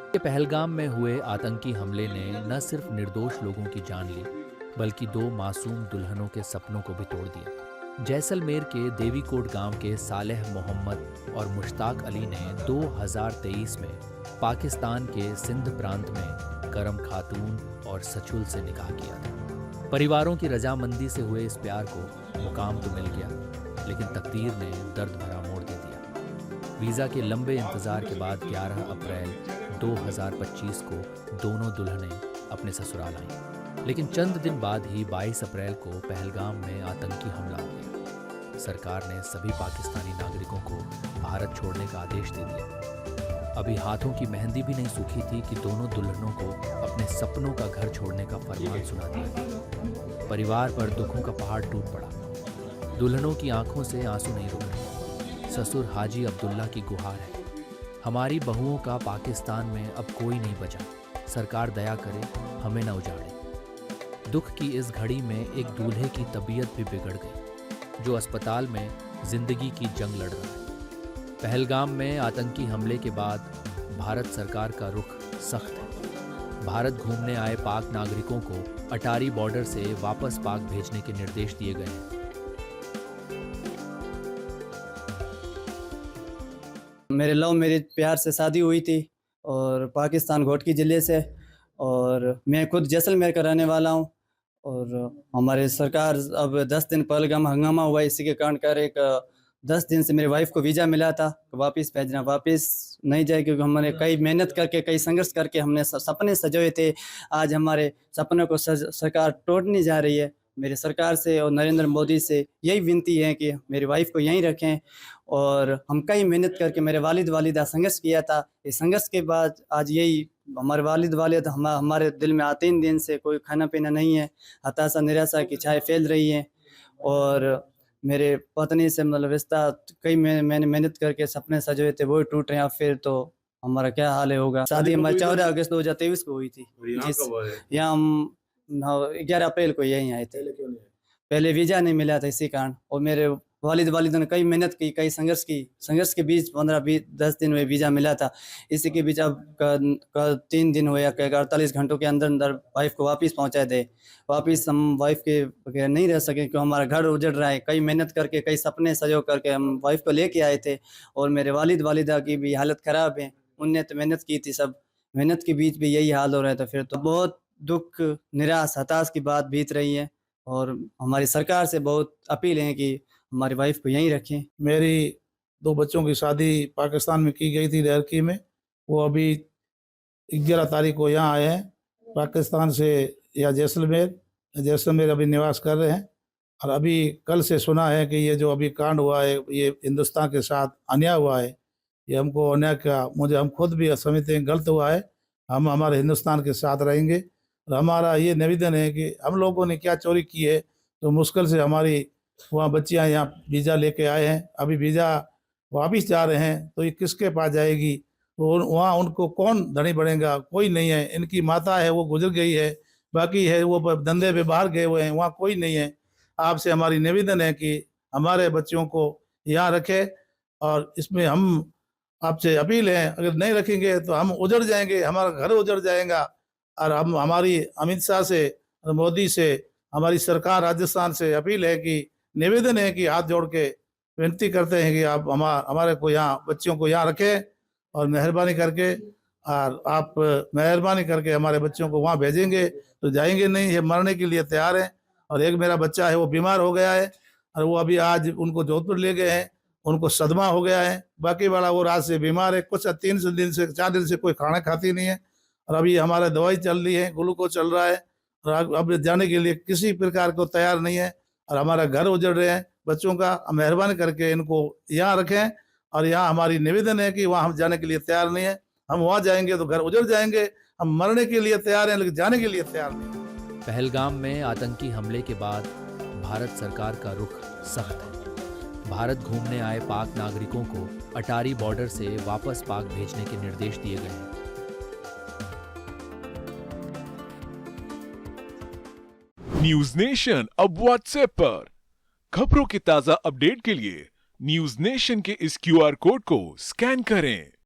के पहलगाम में हुए आतंकी हमले ने न सिर्फ निर्दोष लोगों की जान ली, बल्कि दो मासूम दुल्हनों के सपनों को भी तोड़ दिया। जैसलमेर के देवीकोट गांव के सालेह मोहम्मद और मुश्ताक अली ने 2023 में पाकिस्तान के सिंध प्रांत में करम खातून और सचुल से निकाह किया था। परिवारों की रजामंदी से हुए इस प्यार को मुकाम तो मिल गया, लेकिन तकदीर ने दर्द भरा मोड़ दे दिया। वीज़ा के लंबे इंतजार के बाद 11 अप्रैल 2025 को दोनों दुल्हनें अपने ससुराल आईं, लेकिन चंद दिन बाद ही 22 अप्रैल को पहलगाम में आतंकी हमला हो गया। सरकार ने सभी पाकिस्तानी नागरिकों को भारत छोड़ने का आदेश दे दिया। अभी हाथों की मेहंदी भी नहीं सूखी थी कि दोनों दुल्हनों को अपने सपनों का घर छोड़ने का फरमान सुना दिया। परिवार पर दुखों का पहाड़ टूट पड़ा। दुल्हनों की आंखों से आंसू नहीं रुक रहे। ससुर हाजी अब्दुल्ला की गुहार है, हमारी बहुओं का पाकिस्तान में अब कोई नहीं बचा। सरकार दया करे, हमें न उजाड़े। दुख की इस घड़ी में एक दूल्हे की तबीयत भी बिगड़ गई, जो अस्पताल में जिंदगी की जंग लड़ रहा है। पहलगाम में आतंकी हमले के बाद भारत सरकार का रुख सख्त है। भारत घूमने आए पाक नागरिकों को अटारी बॉर्डर से वापस पाक भेजने के निर्देश दिए गए हैं। मेरे लव मैरिज प्यार से शादी हुई थी और पाकिस्तान घोटकी ज़िले से, और मैं खुद जैसलमेर का रहने वाला हूं। और हमारे सरकार अब 10 दिन पहलगाम हंगामा हुआ, इसी के कारण कर एक 10 दिन से मेरी वाइफ को वीज़ा मिला था वापस भेजना, वापस नहीं जाए, क्योंकि हमने कई मेहनत करके कई संघर्ष करके हमने सपने सजोए थे। आज हमारे सपनों को सरकार तोड़ने जा रही है। मेरी सरकार से और नरेंद्र मोदी से यही विनती है कि मेरी वाइफ को यहीं रखें। और हम कई मेहनत करके मेरे वालिद वालिदा संघर्ष किया था। इस संघर्ष के बाद आज यही हमारे वालिद हमारे दिल में 3 दिन से कोई खाना पीना नहीं है। हताशा निराशा की छाया फैल रही है। और मेरे पत्नी से मतलब रिश्ता कई मैंने मेहनत करके सपने सजोए थे, वो टूट रहे हैं। फिर तो हमारा क्या हाल होगा। शादी हमारी 14 अगस्त 2023 को हुई थी। यहाँ हम 11 अप्रैल को यहीं आए थे। पहले वीज़ा नहीं मिला था, इसी कारण। और मेरे वालिदा ने कई मेहनत की, कई संघर्ष के बीच 15-10 दिन में वीज़ा मिला था। इसी के बीच अब 3 दिन हुए, 48 घंटों के अंदर अंदर वाइफ को वापस पहुंचा दे। वापस हम वाइफ के बगैर नहीं रह सके, क्योंकि हमारा घर उजड़ रहा है। कई मेहनत करके कई सपने सजो करके हम वाइफ को लेके आए थे। और मेरे वालिदा की भी हालत ख़राब है। उनने तो मेहनत की थी, सब मेहनत के बीच भी यही हाल हो रहा है। तो फिर तो बहुत दुख निराश हताश की बात बीत रही है। और हमारी सरकार से बहुत अपील है कि हमारी वाइफ को यहीं रखें। मेरी 2 बच्चों की शादी पाकिस्तान में की गई थी, रेरकी में। वो अभी 11 तारीख को यहाँ आए हैं पाकिस्तान से, या जैसलमेर अभी निवास कर रहे हैं। और अभी कल से सुना है कि ये जो अभी कांड हुआ है, ये हिंदुस्तान के साथ अन्याय हुआ है। ये हमको अन्याय का हम खुद भी समझते हैं गलत हुआ है। हम हमारे हिंदुस्तान के साथ रहेंगे। और हमारा ये निवेदन है कि हम लोगों ने क्या चोरी की है, तो मुश्किल से हमारी वहाँ बच्चियाँ यहाँ वीज़ा लेके आए हैं। अभी वीज़ा वापस जा रहे हैं, तो ये किसके पास जाएगी? तो वहाँ उनको कौन धनी बढ़ेगा? कोई नहीं है। इनकी माता है वो गुजर गई है, बाकी है वो धंधे पे बाहर गए हुए हैं, वहाँ कोई नहीं है। आपसे हमारी निवेदन है कि हमारे बच्चों को यहाँ रखें। और इसमें हम आपसे अपील है, अगर नहीं रखेंगे तो हम उजड़ जाएंगे, हमारा घर उजड़ जाएगा। और हम हमारी अमित शाह से और मोदी से, हमारी सरकार राजस्थान से अपील है कि निवेदन है कि हाथ जोड़ के विनती करते हैं कि आप हमारे को यहाँ बच्चियों को यहाँ रखें। और मेहरबानी करके, और आप मेहरबानी करके हमारे बच्चों को वहाँ भेजेंगे तो जाएंगे नहीं, ये मरने के लिए तैयार हैं। और एक मेरा बच्चा है वो बीमार हो गया है, और वो अभी आज उनको जोधपुर ले गए हैं, उनको सदमा हो गया है। बाकी वाला वो रात से बीमार है, कुछ 3 दिन से 4 दिन से कोई खाना खाती नहीं है। और अभी हमारे दवाई चल रही है, ग्लूकोज चल रहा है, और अब जाने के लिए किसी प्रकार को तैयार नहीं है। और हमारा घर उजड़ रहे हैं बच्चों का। मेहरबानी करके इनको यहाँ रखें। और यहाँ हमारी निवेदन है कि वहाँ हम जाने के लिए तैयार नहीं है। हम वहाँ जाएंगे तो घर उजड़ जाएंगे। हम मरने के लिए तैयार हैं, लेकिन जाने के लिए तैयार नहीं। पहलगाम में आतंकी हमले के बाद भारत सरकार का रुख सख्त है। भारत घूमने आए पाक नागरिकों को अटारी बॉर्डर से वापस पाक भेजने के निर्देश दिए गए हैं। न्यूज नेशन अब व्हाट्सएप पर। खबरों के ताजा अपडेट के लिए न्यूज नेशन के इस क्यूआर कोड को स्कैन करें।